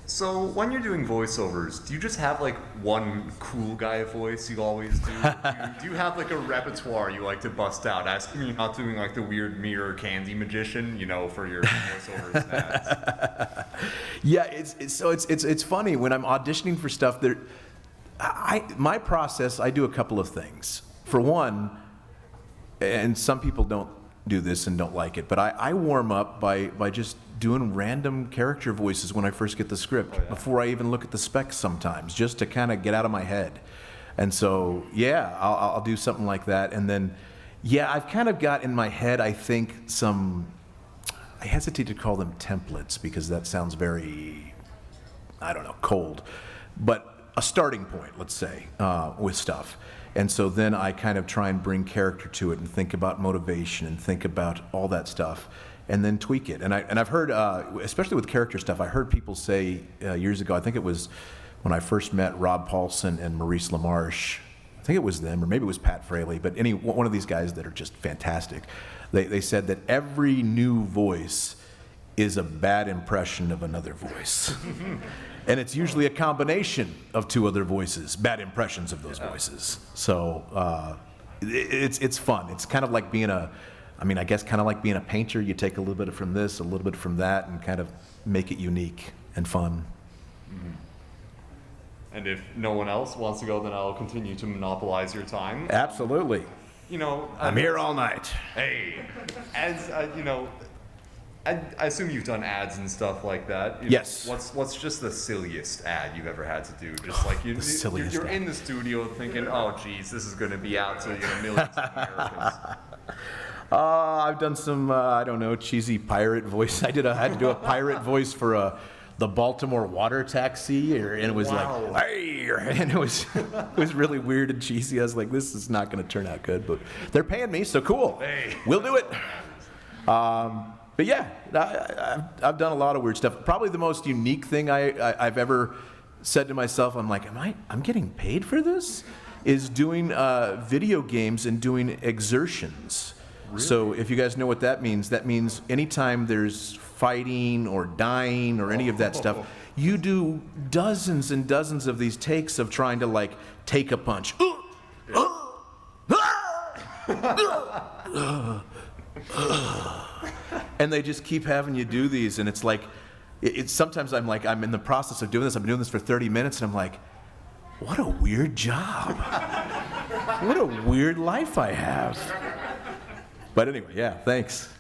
So when you're doing voiceovers, do you just have like one cool guy voice you always do? Do you have like a repertoire you like to bust out? Asking you're not doing like the weird mirror candy magician, for your voiceovers and ads. Yeah, it's funny when I'm auditioning for stuff. My process, I do a couple of things. For one, and some people don't do this and don't like it, but I warm up by just doing random character voices when I first get the script, before I even look at the specs sometimes, just to kind of get out of my head. And so, yeah, I'll do something like that. And then, yeah, I've kind of got in my head, I think, I hesitate to call them templates because that sounds very, I don't know, cold. But a starting point, let's say, with stuff. And so then I kind of try and bring character to it and think about motivation and think about all that stuff and then tweak it. And I've heard, especially with character stuff, I heard people say years ago, I think it was when I first met Rob Paulson and Maurice LaMarche, I think it was them, or maybe it was Pat Fraley, but one of these guys that are just fantastic. They said that every new voice is a bad impression of another voice. And it's usually a combination of two other voices, bad impressions of those voices. So it's fun. It's kind of like being I guess kind of like being a painter. You take a little bit from this, a little bit from that, and kind of make it unique and fun. Mm-hmm. And if no one else wants to go, then I'll continue to monopolize your time. Absolutely. I'm here all night. Hey, as I assume you've done ads and stuff like that. Yes. What's just the silliest ad you've ever had to do? Just like you're in the studio thinking, oh geez, this is going to be out to millions of Americans. I've done some I don't know, cheesy pirate voice. I had to do a pirate voice for the Baltimore water taxi, and it was like, hey, and it was really weird and cheesy. I was like, this is not going to turn out good, but they're paying me, so cool. Hey. We'll do it. But yeah, I've done a lot of weird stuff. Probably the most unique thing I've ever said to myself, I'm like, I'm getting paid for this? Is doing video games and doing exertions. Really? So if you guys know what that means anytime there's fighting or dying or any of that stuff, you do dozens and dozens of these takes of trying to like take a punch. And they just keep having you do these, and it's like, sometimes I'm in the process of doing this. I've been doing this for 30 minutes, and I'm like, what a weird job. What a weird life I have. But anyway, yeah, thanks.